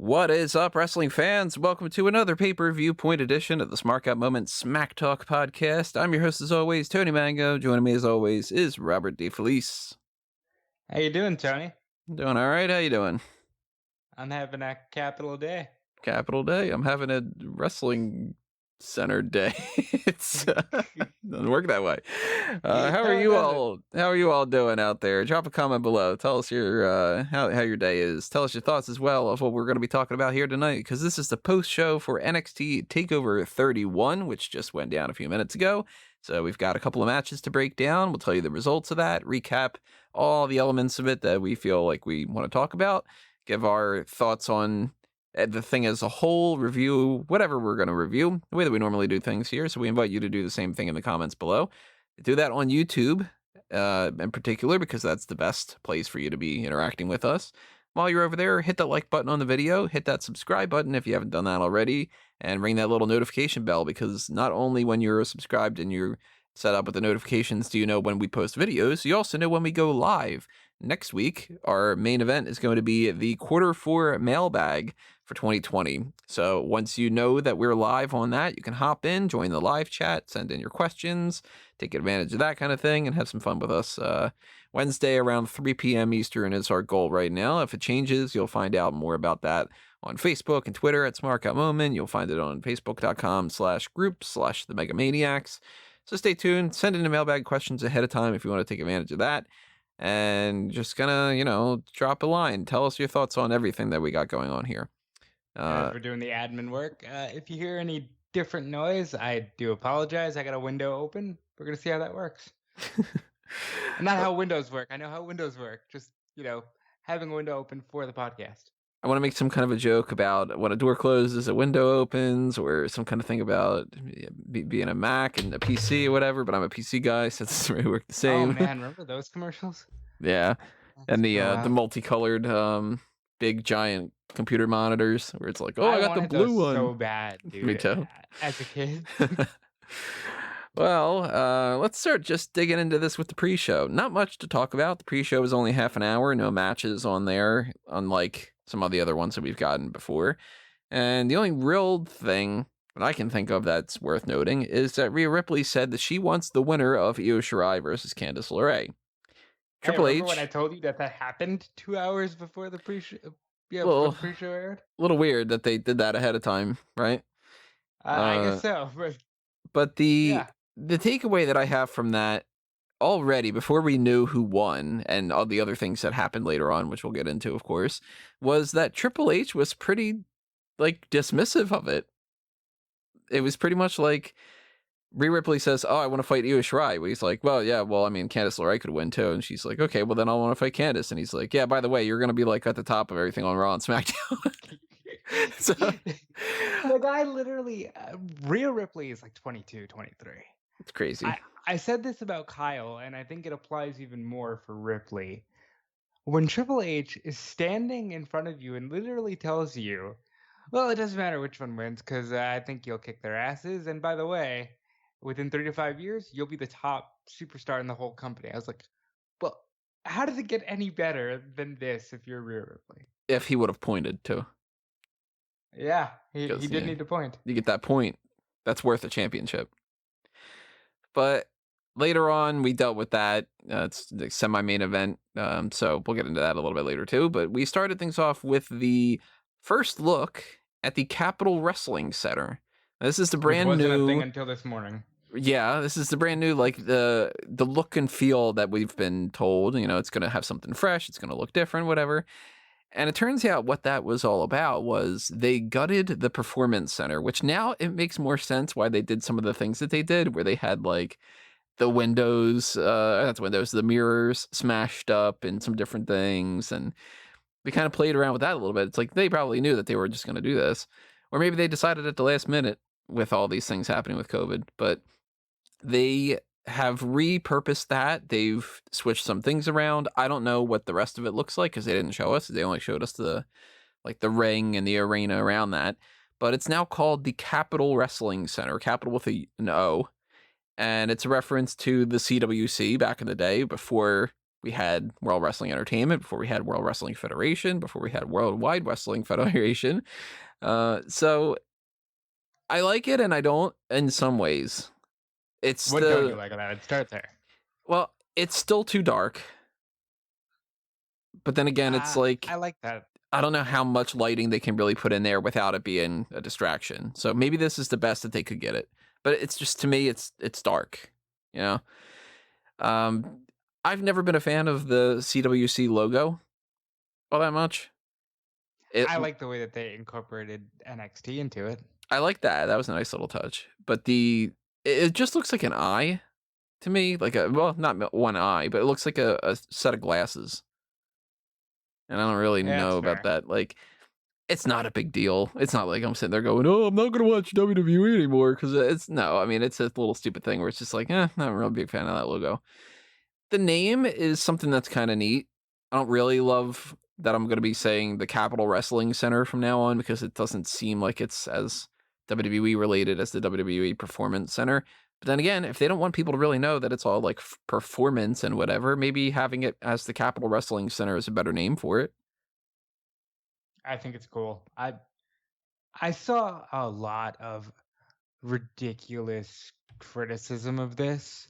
What is up, wrestling fans? Welcome to another Pay-Per-Viewpoint edition of the Smark Moment Smack Talk podcast. I'm your host, as always, Tony Mango. Joining me, as always, is Robert DeFelice. How you doing, Tony? Doing all right. How you doing? I'm having a capital day. Capital day. I'm having a wrestling center day. It's doesn't work that way. How are you all? How are you all doing out there? Drop a comment below. Tell us your how your day is. Tell us your thoughts as well of what we're going to be talking about here tonight, because this is the post show for NXT TakeOver 31, which just went down a few minutes ago. So we've got a couple of matches to break down. We'll tell you the results of that, recap all the elements of it that we feel like we want to talk about, give our thoughts on the thing as a whole, review whatever we're going to review, the way that we normally do things here. So we invite you to do the same thing in the comments below. Do that on YouTube in particular, because that's the best place for you to be interacting with us. While you're over there, hit that like button on the video, hit that subscribe button if you haven't done that already, and ring that little notification bell, because not only when you're subscribed and you're set up with the notifications do you know when we post videos, you also know when we go live. Next week, our main event is going to be the Q4 mailbag for 2020. So once you know that we're live on that, you can hop in, join the live chat, send in your questions, take advantage of that kind of thing, and have some fun with us. Wednesday around 3 p.m. Eastern is our goal right now. If it changes, you'll find out more about that on Facebook and Twitter at Smark.Moment. You'll find it on facebook.com/group/the So stay tuned. Send in the mailbag questions ahead of time if you want to take advantage of that. And just gonna, drop a line. Tell us your thoughts on everything that we got going on here. We're doing the admin work. If you hear any different noise, I do apologize. I got a window open. We're going to see how that works. Not how windows work. I know how windows work. Just, having a window open for the podcast. I want to make some kind of a joke about when a door closes, a window opens, or some kind of thing about being a Mac and a PC or whatever, but I'm a PC guy, so it doesn't really work the same. Oh, man. Remember those commercials? Yeah. And the multicolored, big, giant computer monitors where it's like, oh, I got the blue one. So bad, dude. Me too. As a kid. Well, let's start just digging into this with the pre-show. Not much to talk about. The pre-show is only half an hour. No matches on there, unlike some of the other ones that we've gotten before. And the only real thing that I can think of that's worth noting is that Rhea Ripley said that she wants the winner of Io Shirai versus Candice LeRae. Triple H. Remember when I told you that happened 2 hours before the pre-show? Yeah, Well, before the pre-show aired? A little weird that they did that ahead of time, right? I guess so. But the takeaway that I have from that already, before we knew who won and all the other things that happened later on, which we'll get into, of course, was that Triple H was pretty, dismissive of it. It was pretty much like Rhea Ripley says, oh, I want to fight Io Shirai. Well, he's like, well, yeah, Candice LeRae could win too. And she's like, okay, well, then I want to fight Candice. And he's like, yeah, by the way, you're going to be at the top of everything on Raw and SmackDown. So the guy literally, Rhea Ripley is 22, 23. It's crazy. I said this about Kyle, and I think it applies even more for Ripley. When Triple H is standing in front of you and literally tells you, well, it doesn't matter which one wins because I think you'll kick their asses. And by the way, within 3 to 5 years, you'll be the top superstar in the whole company. I was like, well, how does it get any better than this if you're Rhea Ripley? If he would have pointed too. Yeah, he did need to point. You get that point. That's worth a championship. But later on, we dealt with that. It's the semi-main event, so we'll get into that a little bit later too. But we started things off with the first look at the Capitol Wrestling Center. This is the brand new. Wasn't a thing until this morning. Yeah, this is the brand new, the look and feel that we've been told. It's going to have something fresh. It's going to look different, whatever. And it turns out what that was all about was they gutted the Performance Center, which now it makes more sense why they did some of the things that they did, where they had the windows, the mirrors smashed up and some different things. And we kind of played around with that a little bit. It's like they probably knew that they were just going to do this. Or maybe they decided at the last minute with all these things happening with COVID. But they have repurposed that. They've switched some things around. I don't know what the rest of it looks like because they didn't show us. They only showed us the ring and the arena around that. But it's now called the Capitol Wrestling Center, Capitol with an O. And it's a reference to the CWC back in the day before we had World Wrestling Entertainment, before we had World Wrestling Federation, before we had Worldwide Wrestling Federation. So I like it and I don't in some ways. It's What don't you like about it? Start there. well, it's still too dark. But then again, it's like, I like that. I don't know how much lighting they can really put in there without it being a distraction. So maybe this is the best that they could get it. But it's just, to me, it's dark, you know? I've never been a fan of the CWC logo all that much. I like the way that they incorporated NXT into it. I like that. That was a nice little touch. But it just looks like an eye to me. Like not one eye, but it looks like a set of glasses. And I don't really know about that. Like, it's not a big deal. It's not like I'm sitting there going, oh, I'm not going to watch WWE anymore. Because it's a little stupid thing where it's just like, not a real big fan of that logo. The name is something that's kind of neat. I don't really love that I'm going to be saying the Capitol Wrestling Center from now on, because it doesn't seem like it's as WWE related as the WWE Performance Center. But then again, if they don't want people to really know that it's all like performance and whatever, maybe having it as the Capitol Wrestling Center is a better name for it. I think it's cool. I saw a lot of ridiculous criticism of this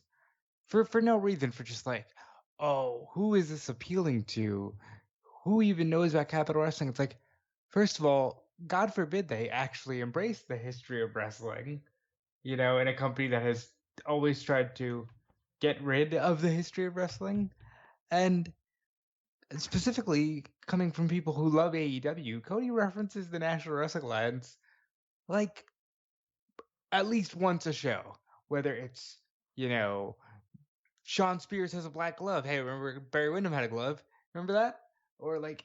for no reason, for just like, oh, who is this appealing to? Who even knows about Capital Wrestling? It's like, first of all, God forbid they actually embrace the history of wrestling, in a company that has always tried to get rid of the history of wrestling. And specifically coming from people who love AEW, Cody references the National Wrestling Alliance like at least once a show, whether it's, Sean Spears has a black glove. Hey, remember Barry Windham had a glove? Remember that? Or like,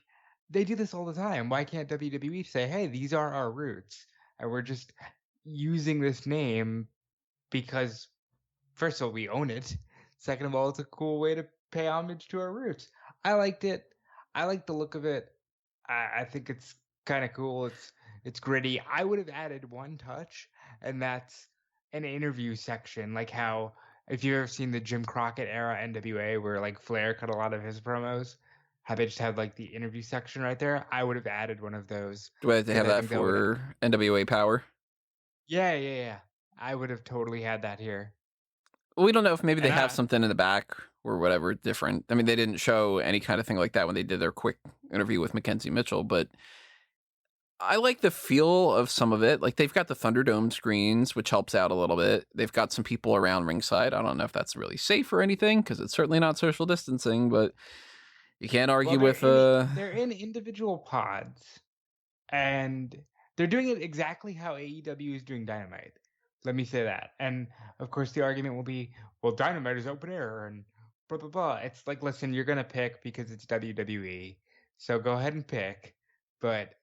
they do this all the time. Why can't WWE say, hey, these are our roots, and we're just using this name because, first of all, we own it. Second of all, it's a cool way to pay homage to our roots. I liked it. I like the look of it. I think it's kind of cool. It's gritty. I would have added one touch, and that's an interview section, like how, if you've ever seen the Jim Crockett era NWA, where like Flair cut a lot of his promos, how they just had like the interview section right there. I would have added one of those. Do they have that for NWA Power? Yeah. I would have totally had that here. Well, we don't know if maybe they have something in the back or whatever different. I mean, they didn't show any kind of thing like that when they did their quick interview with Mackenzie Mitchell, but I like the feel of some of it. Like, they've got the Thunderdome screens, which helps out a little bit. They've got some people around ringside. I don't know if that's really safe or anything, because it's certainly not social distancing, but you can't argue with... They're in individual pods, and they're doing it exactly how AEW is doing Dynamite. Let me say that. And of course, the argument will be, well, Dynamite is open air and blah, blah, blah. It's like, listen, you're going to pick because it's WWE. So go ahead and pick. But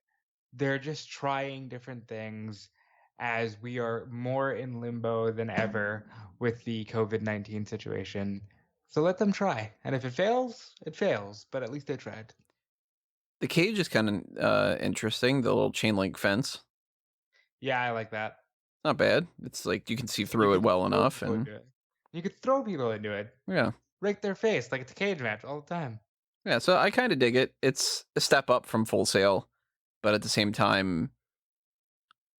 they're just trying different things as we are more in limbo than ever with the COVID-19 situation. So let them try. And if it fails, it fails. But at least they tried. The cage is kind of interesting, the little chain link fence. Yeah, I like that. Not bad. It's like you can see through it well enough, and you could throw people into it. Yeah, rake their face like it's a cage match all the time. Yeah, so I kind of dig it. It's a step up from Full Sail, but at the same time,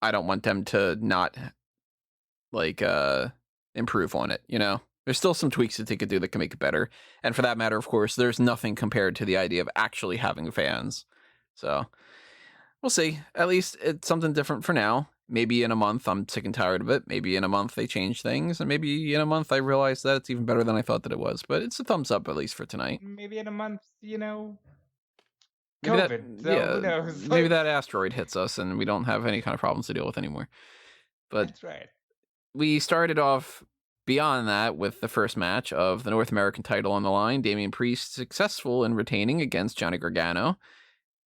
I don't want them to not like improve on it. There's still some tweaks that they could do that can make it better. And for that matter, of course, there's nothing compared to the idea of actually having fans. So we'll see. At least it's something different for now. Maybe in a month, I'm sick and tired of it. Maybe in a month, they change things. And maybe in a month, I realize that it's even better than I thought that it was. But it's a thumbs up, at least for tonight. Maybe in a month, COVID. Who knows? Maybe that asteroid hits us and we don't have any kind of problems to deal with anymore. But that's right. We started off beyond that with the first match of the North American title on the line. Damian Priest successful in retaining against Johnny Gargano.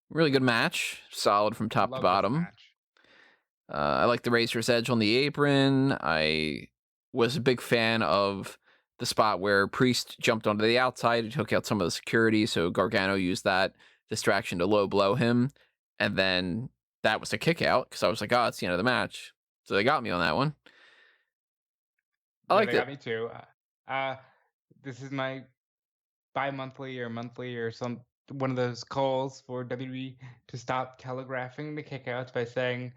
Really good match. Solid from top to bottom. I like the Razor's Edge on the apron. I was a big fan of the spot where Priest jumped onto the outside and took out some of the security, so Gargano used that distraction to low blow him, and then that was a kick out, because I was like, oh, it's the end of the match. So they got me on that one. I liked it. Got me too. This is my bi-monthly or monthly or one of those calls for WWE to stop telegraphing the kickouts by saying,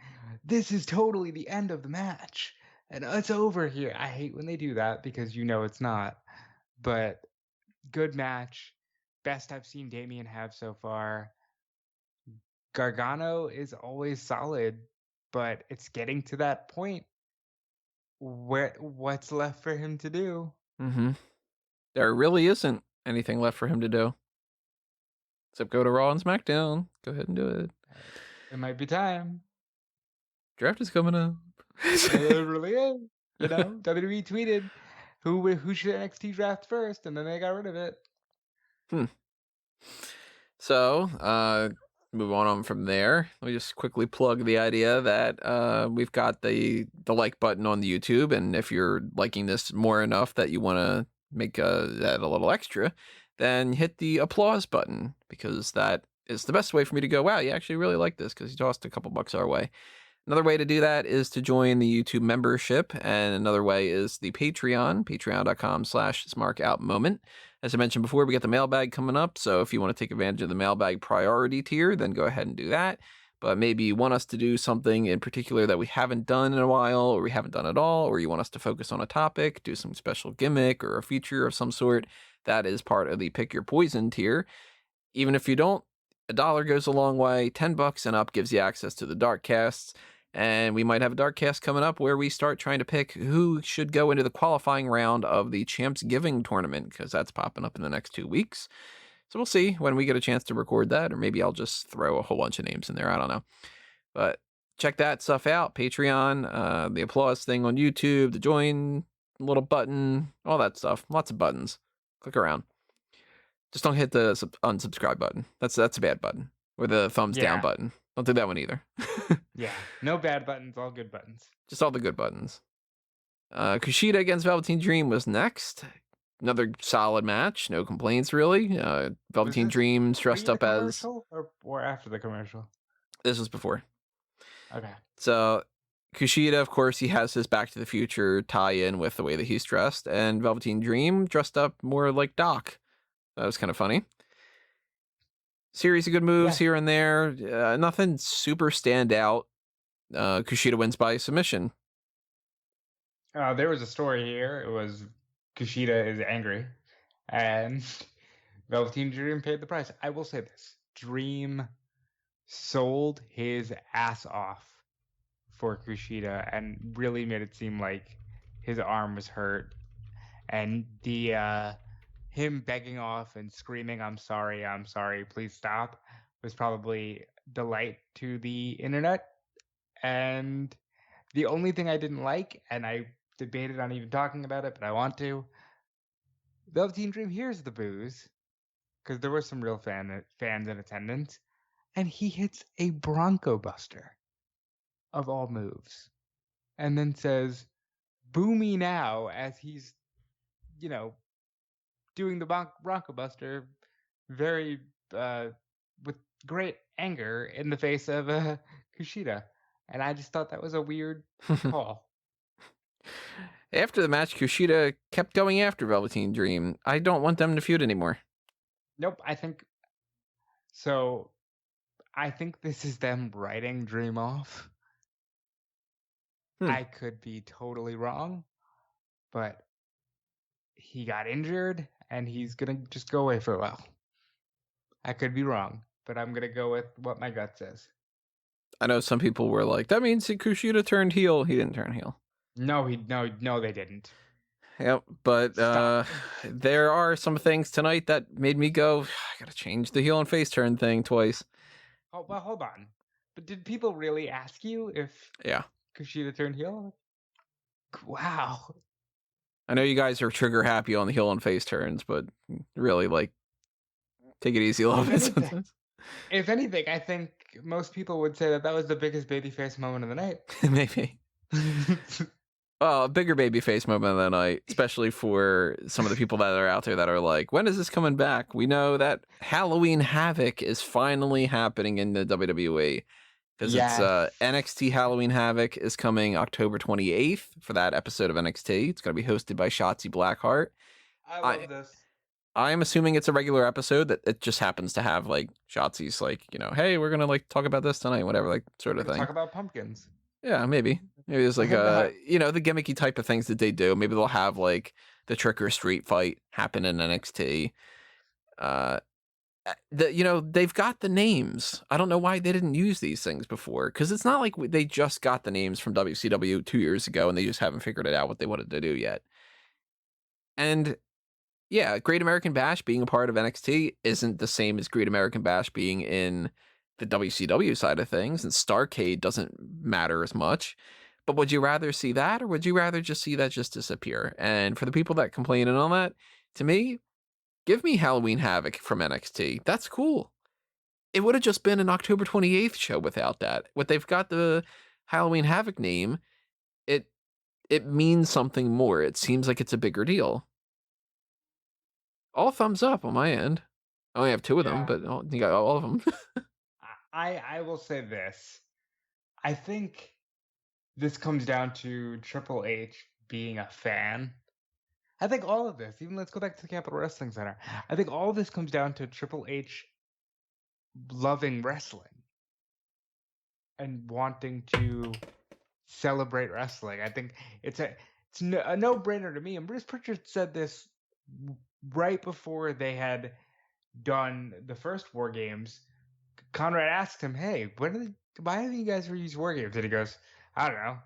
"This is totally the end of the match and it's over here." I hate when they do that because it's not. But good match, best I've seen Damian have so far. Gargano is always solid, but it's getting to that point where what's left for him to do? Mm-hmm. There really isn't anything left for him to do. Except go to Raw and SmackDown. Go ahead and do it. It might be time. Draft is coming up. It really is. WWE tweeted who should NXT draft first, and then they got rid of it. So, move on from there. Let me just quickly plug the idea that we've got the like button on the YouTube, and if you're liking this more enough that you want to make that a little extra, then hit the applause button, because that is the best way for me to go, wow, you actually really like this, because you tossed a couple bucks our way. Another way to do that is to join the YouTube membership, and another way is the Patreon, patreon.com/smarkoutmoment. As I mentioned before, we got the mailbag coming up, so if you want to take advantage of the mailbag priority tier, then go ahead and do that. But maybe you want us to do something in particular that we haven't done in a while, or we haven't done at all, or you want us to focus on a topic, do some special gimmick or a feature of some sort, that is part of the Pick Your Poison tier. Even if you don't, $1 goes a long way. $10 and up gives you access to the dark casts. And we might have a dark cast coming up where we start trying to pick who should go into the qualifying round of the Champs Giving tournament, because that's popping up in the next 2 weeks. So we'll see when we get a chance to record that, or maybe I'll just throw a whole bunch of names in there. I don't know. But check that stuff out. Patreon, the applause thing on YouTube, the join little button, all that stuff. Lots of buttons. Click around. Just don't hit the unsubscribe button. That's a bad button. Or the thumbs down button. Don't do that one either. Yeah, no bad buttons, all good buttons. Just all the good buttons. Kushida against Velveteen Dream was next. Another solid match. No complaints, really. Velveteen Dream dressed up as... Or after the commercial? This was before. Okay. So, Kushida, of course, he has his Back to the Future tie-in with the way that he's dressed. And Velveteen Dream dressed up more like Doc. That was kind of funny. Series of good moves here and there. Nothing super stand out. Kushida wins by submission. There was a story here. It was Kushida is angry, and Velveteen Dream paid the price. I will say this: Dream sold his ass off for Kushida and really made it seem like his arm was hurt, and the him begging off and screaming, I'm sorry, please stop," was probably delight to the internet. And the only thing I didn't like, and I debated on even talking about it, but I want to, Velveteen Dream hears the boos, because there were some real fans in attendance, and he hits a Bronco Buster, of all moves, and then says, "Boo me now," as he's, doing the Bronco Buster very with great anger in the face of Kushida. And I just thought that was a weird call. After the match, Kushida kept going after Velveteen Dream. I don't want them to feud anymore. Nope, I think this is them writing Dream off. I could be totally wrong, but he got injured and he's going to just go away for a while. I could be wrong, but I'm going to go with what my gut says. I know some people were like, that means Kushida turned heel. He didn't turn heel. No, they didn't. Yep, but there are some things tonight that made me go, I gotta change the heel and face turn thing twice. Oh, well, hold on. But did people really ask you if Kushida turned heel? Wow. I know you guys are trigger happy on the heel and face turns, but really, take it easy a little bit sometimes. If anything, I think most people would say that was the biggest babyface moment of the night. Maybe. Well, a bigger babyface moment of the night, especially for some of the people that are out there that are like, when is this coming back? We know that Halloween Havoc is finally happening in the WWE. Because it's NXT Halloween Havoc is coming October 28th for that episode of NXT. It's going to be hosted by Shotzi Blackheart. I love this. I'm assuming it's a regular episode that it just happens to have like Shotzi's like, hey, we're gonna like talk about this tonight, whatever, like sort of thing. Talk about pumpkins. Yeah, maybe there's like the gimmicky type of things that they do. Maybe they'll have like the trick or street fight happen in NXT. They've got the names. I don't know why they didn't use these things before, because it's not like they just got the names from WCW 2 years ago and they just haven't figured it out what they wanted to do yet. And yeah, Great American Bash being a part of NXT isn't the same as Great American Bash being in the WCW side of things, and Starrcade doesn't matter as much. But would you rather see that, or would you rather just see that just disappear? And for the people that complain and all that, to me, give me Halloween Havoc from NXT. That's cool. It would have just been an October 28th show without that. What they've got the Halloween Havoc name, it means something more. It seems like it's a bigger deal. All thumbs up on my end. I only have 2 of them, but you got all of them. I will say this. I think this comes down to Triple H being a fan. I think all of this, even let's go back to the Capitol Wrestling Center. I think all of this comes down to Triple H loving wrestling and wanting to celebrate wrestling. I think it's a no-brainer to me. And Bruce Pritchard said this right before they had done the first War Games. Conrad asked him, "Hey, why haven't you guys ever used War Games?" And he goes, "I don't know.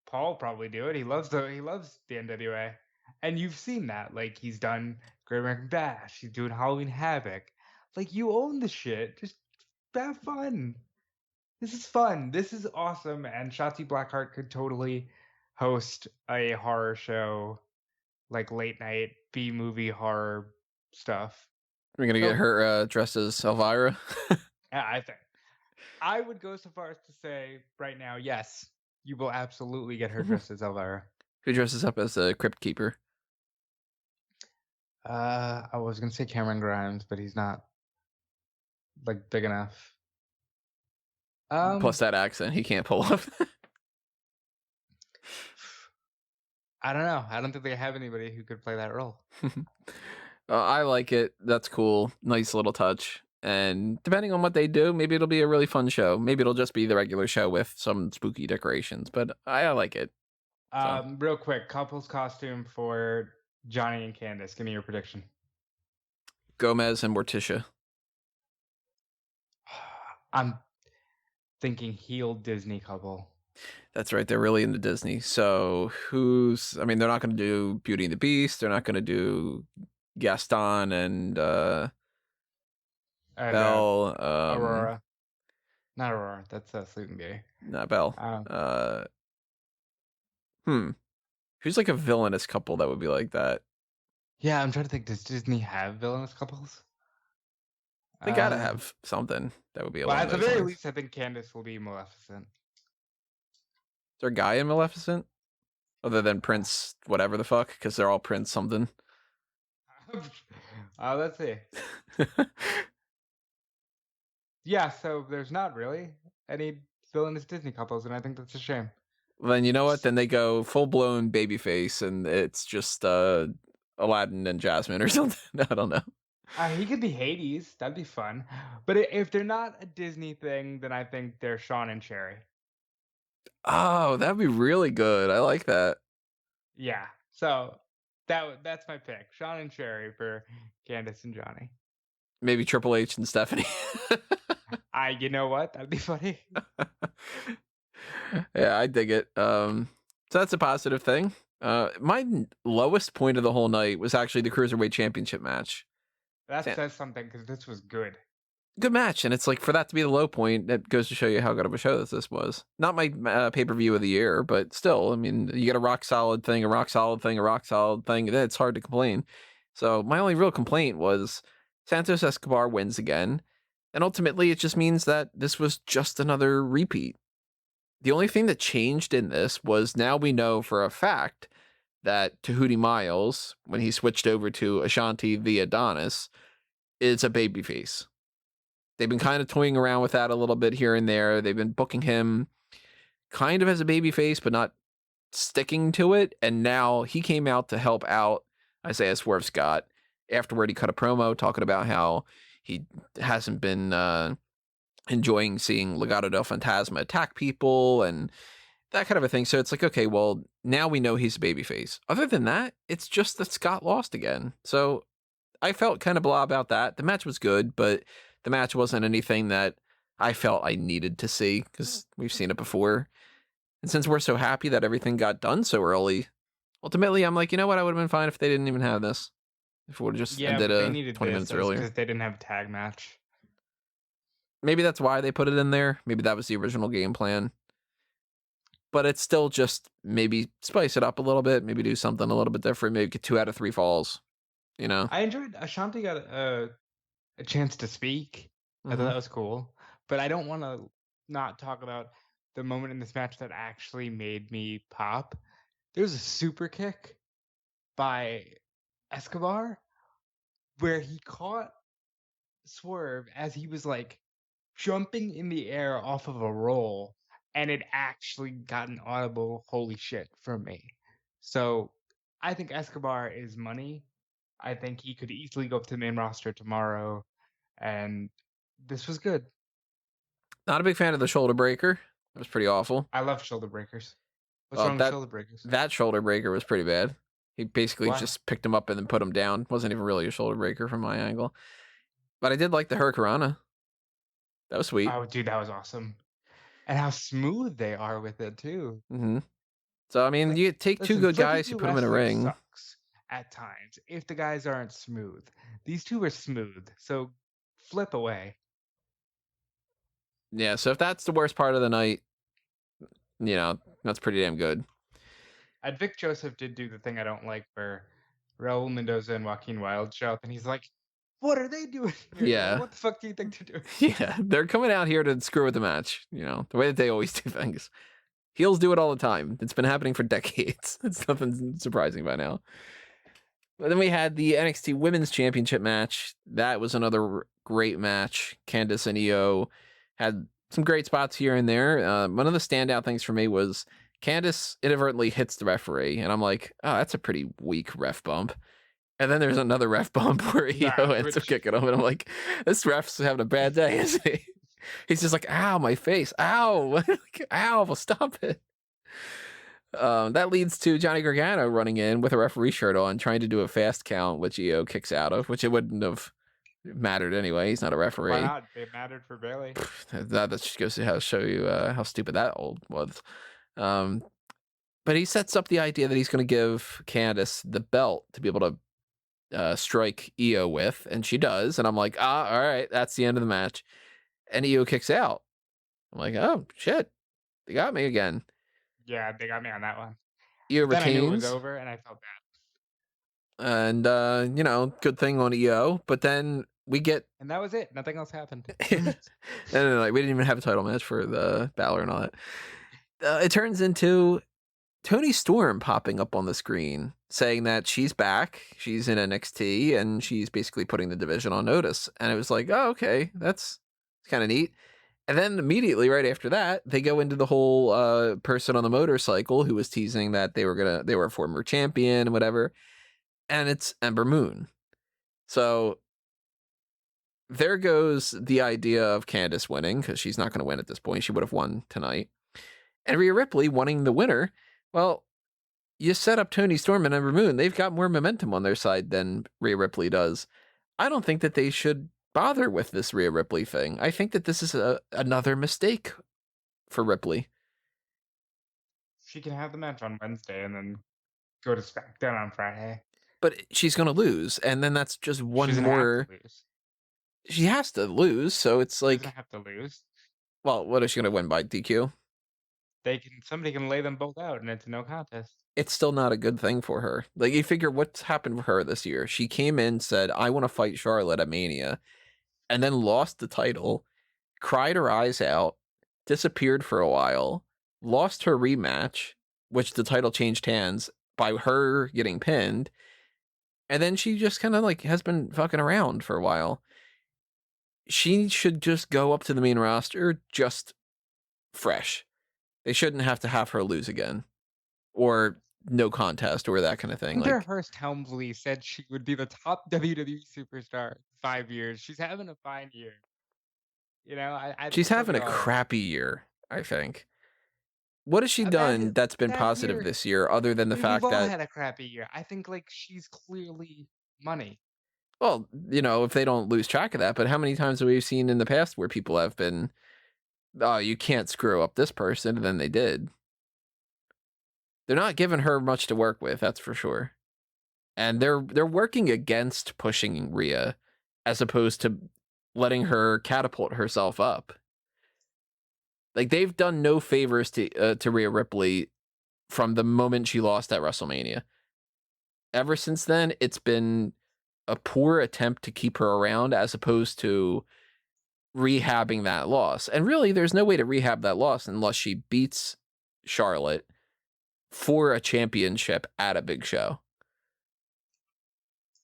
Paul probably do it. He loves the NWA." And you've seen that. Like, he's done Great American Bash. He's doing Halloween Havoc. Like, you own the shit. Just have fun. This is fun. This is awesome. And Shotzi Blackheart could totally host a horror show, like late night B-movie horror stuff. We're going to get her dressed as Elvira? Yeah, I think. I would go so far as to say right now, yes, you will absolutely get her dressed as Elvira. Who dresses up as a Crypt Keeper? I was gonna say Cameron Grimes, but he's not like big enough. Plus that accent, he can't pull off. I don't know. I don't think they have anybody who could play that role. I like it. That's cool. Nice little touch. And depending on what they do, maybe it'll be a really fun show. Maybe it'll just be the regular show with some spooky decorations. But I like it. Real quick, couples costume for Johnny and Candice. Give me your prediction. Gomez and Morticia. I'm thinking heel Disney couple. That's right. They're really into Disney. So they're not going to do Beauty and the Beast. They're not going to do Gaston and Belle. Aurora. Not Aurora. That's Sleeping Beauty. Not Belle. Who's like a villainous couple that would be like that? Yeah, I'm trying to think. Does Disney have villainous couples? They gotta have something that would be. Well, at the very least, I think Candice will be Maleficent. Is there a guy in Maleficent other than Prince, whatever the fuck? Because they're all Prince something. Let's see. Yeah, so there's not really any villainous Disney couples, and I think that's a shame. Then you know what? Then they go full-blown babyface, and it's just Aladdin and Jasmine or something. I don't know. He could be Hades. That'd be fun. But if they're not a Disney thing, then I think they're Sean and Sherry. Oh, that'd be really good. I like that. Yeah. So that's my pick. Sean and Sherry for Candice and Johnny. Maybe Triple H and Stephanie. You know what? That'd be funny. Yeah, I dig it. So that's a positive thing. My lowest point of the whole night was actually the Cruiserweight Championship match. That says something, because this was good. Good match, and it's like, for that to be the low point, that goes to show you how good of a show this was. Not my pay-per-view of the year, but still, I mean, you get a rock solid thing, a rock solid thing, a rock solid thing. It's hard to complain. So my only real complaint was Santos Escobar wins again, and ultimately it just means that this was just another repeat. The only thing that changed in this was now we know for a fact that Tahuti Miles, when he switched over to Ashanti the Adonis, is a babyface. They've been kind of toying around with that a little bit here and there. They've been booking him kind of as a babyface, but not sticking to it. And now he came out to help out Isaiah Swerve Scott afterward, he cut a promo talking about how he hasn't been enjoying seeing Legado del Fantasma attack people and that kind of a thing. So it's like, okay, well, now we know he's a babyface. Other than that, it's just that Scott lost again. So I felt kind of blah about that. The match was good, but the match wasn't anything that I felt I needed to see because we've seen it before. And since we're so happy that everything got done so early, ultimately, I'm like, you know what? I would have been fine if they didn't even have this. If it would have just Yeah, ended but they needed 20 this. minutes That was earlier. because they didn't have a tag match. Maybe that's why they put it in there. Maybe that was the original game plan. But it's still just maybe spice it up a little bit. Maybe do something a little bit different. Maybe get 2 out of 3 falls. You know? I enjoyed Ashanti got a chance to speak. I thought that was cool. But I don't want to not talk about the moment in this match that actually made me pop. There was a super kick by Escobar where he caught Swerve as he was like jumping in the air off of a roll, and it actually got an audible holy shit from me. So I think Escobar is money. I think he could easily go up to the main roster tomorrow, and this was good. Not a big fan of the shoulder breaker. It was pretty awful. I love shoulder breakers. What's wrong with shoulder breakers? That shoulder breaker was pretty bad. He basically Why? just picked him up and then put him down. Wasn't even really a shoulder breaker from my angle. But I did like the Hurricanrana. That was sweet. Oh, dude, that was awesome. And how smooth they are with it, too. Mm-hmm. So, I mean, Like, you take two good guys, you put them in a ring. Sucks at times if the guys aren't smooth. These two are smooth, so flip away. Yeah, so if that's the worst part of the night, you know, that's pretty damn good. And Vic Joseph did do the thing I don't like where Raul Mendoza and Joaquin Wilde show up, and he's like, what are they doing here? Yeah. What the fuck do you think they're doing? Yeah, they're coming out here to screw with the match, you know, the way that they always do things. Heels do it all the time. It's been happening for decades. It's nothing surprising by now. But then we had the NXT Women's Championship match. That was another great match. Candice and Io had some great spots here and there. One of the standout things for me was Candice inadvertently hits the referee, and I'm like, oh, that's a pretty weak ref bump. And then there's another ref bump where Io ends up kicking him, and I'm like, this ref's having a bad day, isn't he? He's just like, ow, my face, ow, ow, well, stop it. That leads to Johnny Gargano running in with a referee shirt on, trying to do a fast count, which Io kicks out of, which it wouldn't have mattered anyway. He's not a referee. Why not? It mattered for Bayley. That just goes to show you how stupid that old was. But he sets up the idea that he's going to give Candice the belt to be able to strike Io with, and she does. And I'm like, all right, that's the end of the match. And Io kicks out. I'm like, oh, shit. They got me again. Yeah, they got me on that one. Io Then retains. I knew it was over, and I felt bad. And, you know, good thing on Io. But then we get... And that was it. Nothing else happened. and then, like, we didn't even have a title match for the Balor and all that. It turns into Toni Storm popping up on the screen saying that she's back, she's in NXT, and she's basically putting the division on notice. And it was like, oh, okay, that's kind of neat. And then immediately right after that, they go into the whole person on the motorcycle who was teasing that they were a former champion and whatever. And it's Ember Moon. So there goes the idea of Candice winning, because she's not going to win at this point. She would have won tonight. And Rhea Ripley wanting the winner. Well, you set up Toni Storm and Ember Moon. They've got more momentum on their side than Rhea Ripley does. I don't think that they should bother with this Rhea Ripley thing. I think that this is another mistake for Ripley. She can have the match on Wednesday and then go to SmackDown on Friday. But she's going to lose, and then that's just one more. She has to lose, so it's like. She doesn't have to lose. Well, what is she going to win by DQ? Somebody can lay them both out, and it's no contest. It's still not a good thing for her. Like, you figure what's happened for her this year. She came in, said, I want to fight Charlotte at Mania, and then lost the title, cried her eyes out, disappeared for a while, lost her rematch, which the title changed hands by her getting pinned, and then she just kind of like has been fucking around for a while. She should just go up to the main roster just fresh. They shouldn't have to have her lose again. Or no contest or that kind of thing. Hunter Like, Hearst Helmsley said she would be the top WWE superstar in 5 years. She's having a fine year. You know, I think she's she'll having be a all right. crappy year, I think. What has she A bad done that's been bad positive year. this year other than the We've fact all that, had a crappy year. I think like she's clearly money. well, if they don't lose track of that, but how many times have we seen in the past where people have been, oh, you can't screw up this person, and then they did. They're not giving her much to work with, that's for sure. And they're working against pushing Rhea as opposed to letting her catapult herself up. Like, they've done no favors to Rhea Ripley from the moment she lost at WrestleMania. Ever since then, it's been a poor attempt to keep her around as opposed to rehabbing that loss. And really, there's no way to rehab that loss unless she beats Charlotte for a championship at a big show.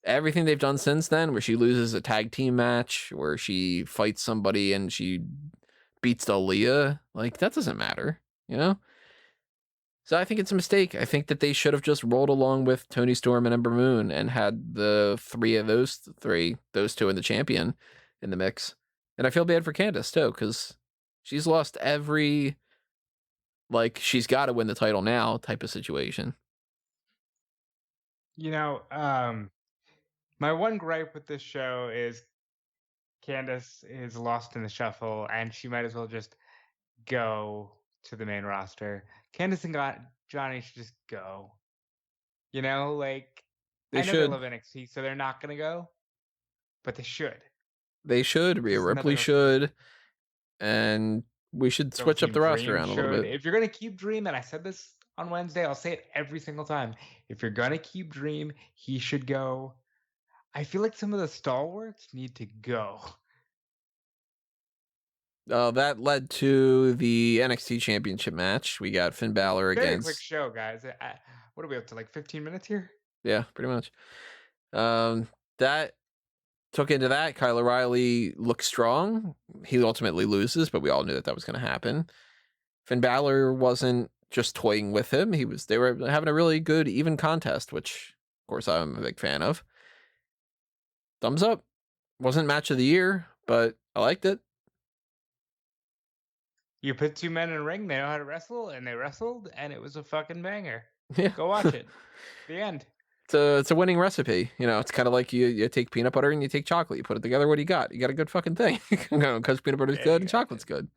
Everything they've done since then, where she loses a tag team match, where she fights somebody and she beats Aaliyah, like, that doesn't matter, So I think it's a mistake. I think that they should have just rolled along with Toni Storm and Ember Moon and had the those two and the champion in the mix. And I feel bad for Candice too, because she's lost every, like, she's got to win the title now type of situation. My one gripe with this show is Candice is lost in the shuffle, and she might as well just go to the main roster. Candice and Johnny should just go. Like, They I know they should. love NXT, so they're not gonna go, but they should. They should. Rhea There's Ripley nothing else to do. should. And we should switch up Velveteen the roster Dream around a little should. bit. If you're gonna keep Dream, and I said this on Wednesday, I'll say it every single time. If you're gonna keep Dream, he should go. I feel like some of the stalwarts need to go. That led to the NXT Championship match. We got Finn Balor Very against. quick show, guys. What are we up to? Like 15 minutes here? Yeah, pretty much. That took into that. Kyle O'Reilly looks strong. He ultimately loses, but we all knew that was going to happen. Finn Balor wasn't just toying with him. They were having a really good, even contest, which, of course, I'm a big fan of. Thumbs up. Wasn't match of the year, but I liked it. You put two men in a ring, they know how to wrestle, and they wrestled, and it was a fucking banger. Yeah. Go watch it. The end. It's a winning recipe. It's kind of like you take peanut butter and you take chocolate. You put it together. What do you got? You got a good fucking thing. Because peanut butter is good and chocolate's good.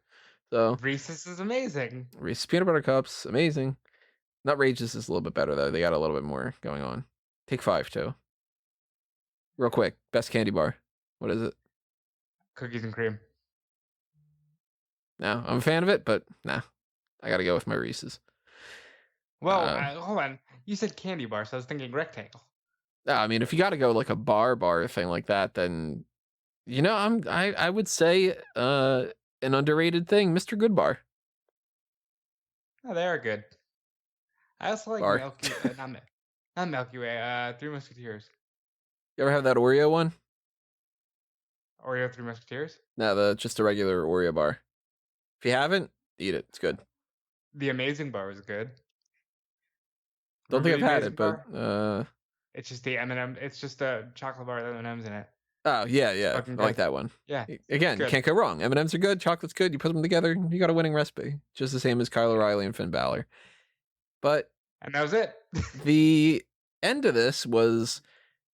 So Reese's is amazing. Reese's peanut butter cups, amazing. Nutrageous is a little bit better though. They got a little bit more going on. Take 5 too. Real quick, best candy bar. What is it? Cookies and cream. No, I'm a fan of it, but nah, I gotta go with my Reese's. Well, hold on. You said candy bar, so I was thinking rectangle. I mean, if you got to go like a bar thing like that, then I would say an underrated thing, Mr. Good Bar. Oh, they are good. I also like Bar. not Milky Way. Three Musketeers. You ever have that Oreo one? Oreo Three Musketeers? No, just a regular Oreo bar. If you haven't, eat it. It's good. The Amazing Bar is good. Don't think I've had it, bar? but it's just the M&M. It's just a chocolate bar with M&Ms in it. Oh yeah, I like that one. Yeah. Again, can't go wrong. M&Ms are good. Chocolate's good. You put them together, you got a winning recipe. Just the same as Kyle O'Reilly and Finn Balor. And that was it. The end of this was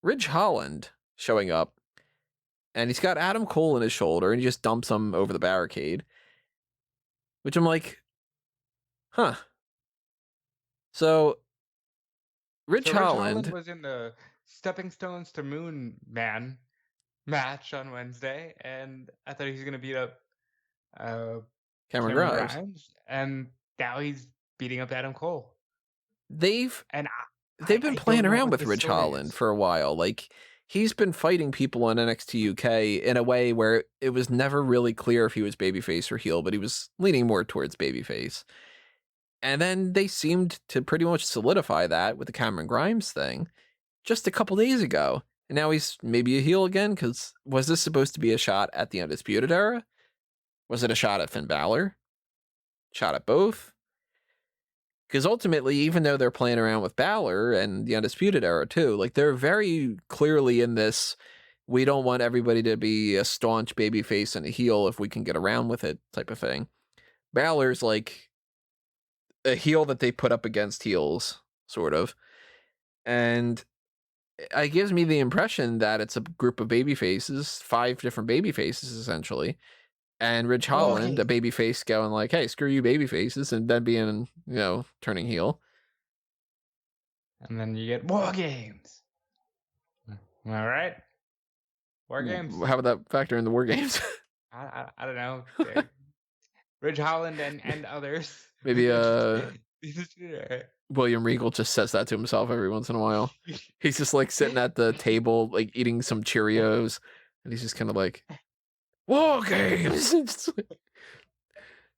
Ridge Holland showing up, and he's got Adam Cole in his shoulder, and he just dumps him over the barricade. Which I'm like, huh. So Ridge Holland was in the Stepping Stones to Moon Man match on Wednesday, and I thought he was going to beat up Cameron Grimes, and now he's beating up Adam Cole. They've been playing around with Ridge Holland for a while. Like, he's been fighting people on NXT UK in a way where it was never really clear if he was babyface or heel, but he was leaning more towards babyface. And then they seemed to pretty much solidify that with the Cameron Grimes thing just a couple days ago. And now he's maybe a heel again, because was this supposed to be a shot at the Undisputed Era? Was it a shot at Finn Balor? Shot at both? Because ultimately, even though they're playing around with Balor and the Undisputed Era too, like they're very clearly in this, we don't want everybody to be a staunch babyface and a heel if we can get around with it type of thing. Balor's like a heel that they put up against heels, sort of. And it gives me the impression that it's a group of babyfaces, 5 different babyfaces essentially, and Ridge Holland, a babyface, going like, "Hey, screw you, babyfaces," and then being, turning heel. And then you get War Games. All right, War Games. How would that factor in the War Games? I don't know. Ridge Holland and others. Maybe William Regal just says that to himself every once in a while. He's just like sitting at the table, like eating some Cheerios, and he's just kind of like, War Games.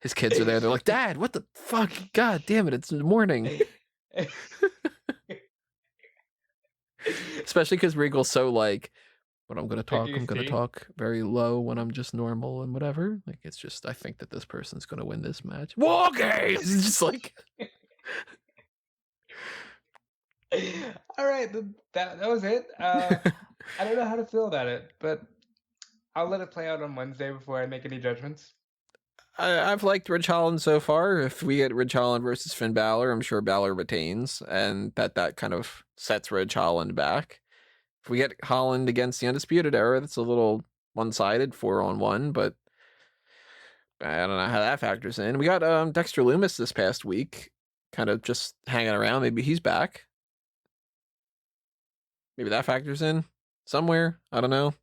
His kids are there. They're like, Dad, what the fuck? God damn it, it's the morning. Especially because Regal's so like, when I'm going to talk very low when I'm just normal and whatever. Like, it's just, I think that this person's going to win this match. War Games! It's just like... All right, that was it. I don't know how to feel about it, but I'll let it play out on Wednesday before I make any judgments. I've liked Ridge Holland so far. If we get Ridge Holland versus Finn Balor, I'm sure Balor retains, and that kind of sets Ridge Holland back. If we get Holland against the Undisputed Era, that's a little one-sided, 4-on-1, but I don't know how that factors in. We got Dexter Lumis this past week, kind of just hanging around. Maybe he's back. Maybe that factors in somewhere. I don't know.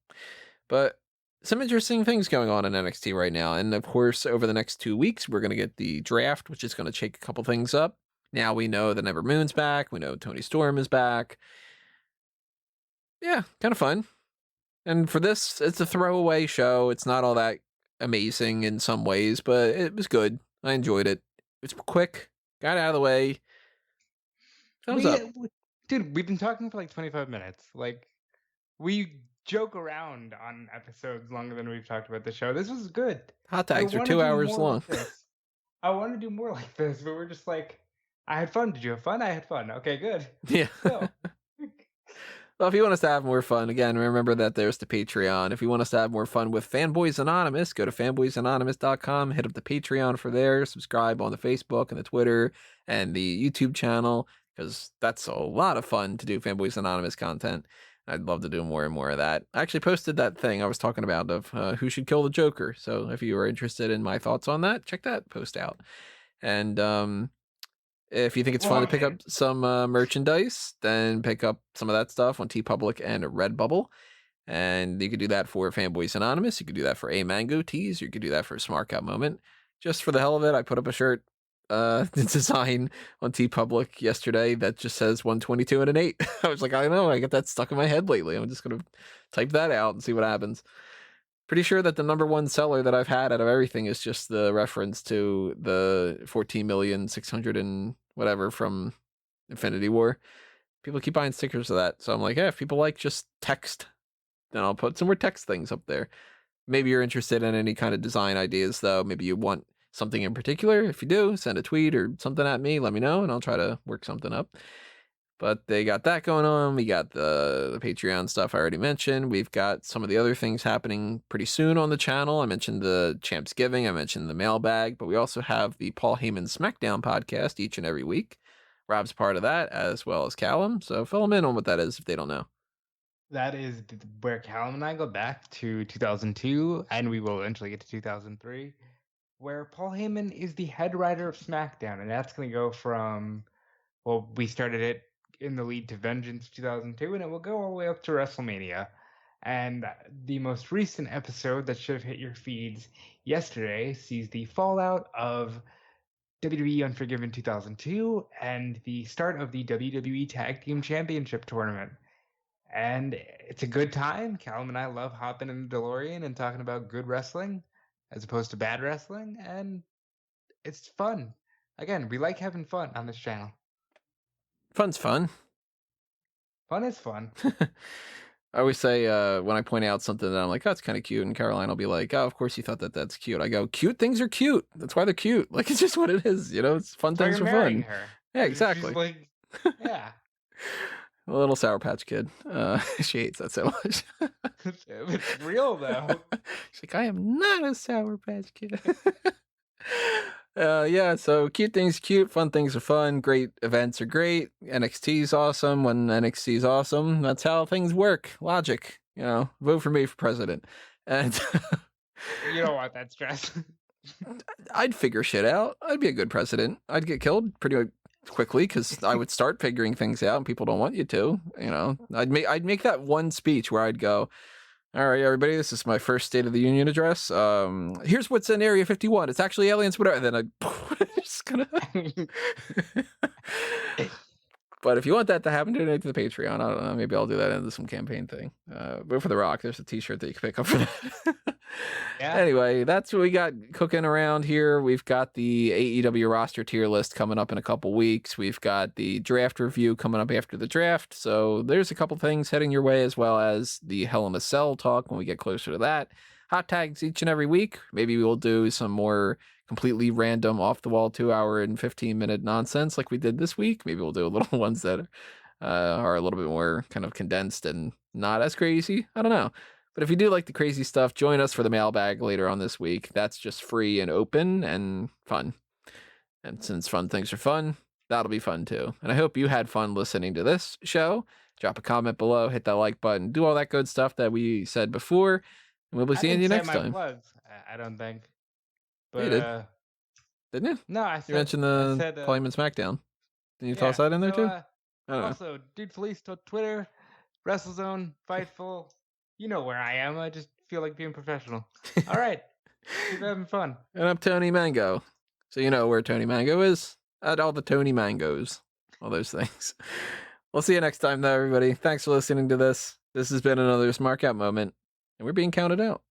But some interesting things going on in NXT right now. And of course, over the next 2 weeks, we're going to get the draft, which is going to shake a couple things up. Now we know that Never Moon's back. We know Tony Storm is back. Yeah, kind of fun. And for this, it's a throwaway show. It's not all that amazing in some ways, but it was good. I enjoyed it. It's quick. Got out of the way. Thumbs up. Dude, we've been talking for like 25 minutes. Like, we joke around on episodes longer than we've talked about the show. This was good. Hot tags are 2 hours long. I want to do more like this, but we're just like, I had fun. Did you have fun? I had fun. Okay, good. Yeah. So. Well, if you want us to have more fun, again, remember that there's the Patreon. If you want us to have more fun with Fanboys Anonymous, go to fanboysanonymous.com, hit up the Patreon for there, subscribe on the Facebook and the Twitter and the YouTube channel, because that's a lot of fun to do Fanboys Anonymous content. I'd love to do more and more of that. I actually posted that thing I was talking about of who should kill the Joker. So if you are interested in my thoughts on that, check that post out. And if you think it's fun to pick up some merchandise, then pick up some of that stuff on TeePublic and Redbubble. And you could do that for Fanboys Anonymous. You could do that for A Mango Tees. You could do that for a Smark Out Moment. Just for the hell of it, I put up a shirt design on TeePublic yesterday that just says 122 and an 8. I was like, I know, I get that stuck in my head lately. I'm just going to type that out and see what happens. Pretty sure that the number one seller that I've had out of everything is just the reference to the 14,600,000 and whatever from Infinity War. People keep buying stickers of that. So I'm like, if people like just text, then I'll put some more text things up there. Maybe you're interested in any kind of design ideas, though. Maybe you want something in particular. If you do, send a tweet or something at me. Let me know, and I'll try to work something up. But they got that going on. We got the Patreon stuff I already mentioned. We've got some of the other things happening pretty soon on the channel. I mentioned the Champs Giving. I mentioned the mailbag. But we also have the Paul Heyman SmackDown podcast each and every week. Rob's part of that, as well as Callum. So fill them in on what that is if they don't know. That is where Callum and I go back to 2002, and we will eventually get to 2003, where Paul Heyman is the head writer of SmackDown. And that's going to go from, well, we started it in the lead to Vengeance 2002, and it will go all the way up to WrestleMania. And the most recent episode that should have hit your feeds yesterday sees the fallout of WWE Unforgiven 2002 and the start of the WWE Tag Team Championship tournament. And it's a good time. Callum and I love hopping in the DeLorean and talking about good wrestling as opposed to bad wrestling, and it's fun. Again, we like having fun on this channel. Fun's fun. Fun is fun. I always say when I point out something that I'm like, oh, it's kind of cute, and Caroline will be like, oh, of course you thought that that's cute. I go, cute things are cute. That's why they're cute. Like, it's just what it is. You know, it's fun things are fun. Her. Yeah, exactly. She's like, yeah. A little Sour Patch Kid. She hates that so much. It's real though. She's like, I am not a Sour Patch Kid. Yeah, so cute things cute, fun things are fun, great events are great. NXT's awesome when NXT's awesome. That's how things work. Logic, vote for me for president. And You don't want that stress. I'd figure shit out. I'd be a good president. I'd get killed pretty quickly because I would start figuring things out and people don't want you to. I'd make that one speech where I'd go, all right, everybody, this is my first State of the Union address. Here's what's in Area 51. It's actually aliens, whatever. And then I'd just gonna. But if you want that to happen, donate to the Patreon. I don't know. Maybe I'll do that into some campaign thing. Vote for The Rock. There's a t-shirt that you can pick up for that. Yeah. Anyway, that's what we got cooking around here. We've got the AEW roster tier list coming up in a couple weeks. We've got the draft review coming up after the draft. So there's a couple things heading your way, as well as the Hell in a Cell talk when we get closer to that. Hot tags each and every week. Maybe we'll do some more completely random, off-the-wall 2 hour and 15-minute nonsense like we did this week. Maybe we'll do a little ones that are a little bit more kind of condensed and not as crazy. I don't know. But if you do like the crazy stuff, join us for the mailbag later on this week. That's just free and open and fun. And since fun things are fun, that'll be fun too. And I hope you had fun listening to this show. Drop a comment below, hit that like button, do all that good stuff that we said before. And we'll be seeing you next time. I don't think. But, you did. Didn't you? No, I said. You mentioned the Playman SmackDown. Did you toss that in there too? I don't know. Also, Dude Felice to Twitter, WrestleZone, Fightful. You know where I am. I just feel like being professional. All right. Keep having fun. And I'm Tony Mango. So you know where Tony Mango is? At all the Tony Mangos. All those things. We'll see you next time, though, everybody. Thanks for listening to this. This has been another Smark Out moment. And we're being counted out.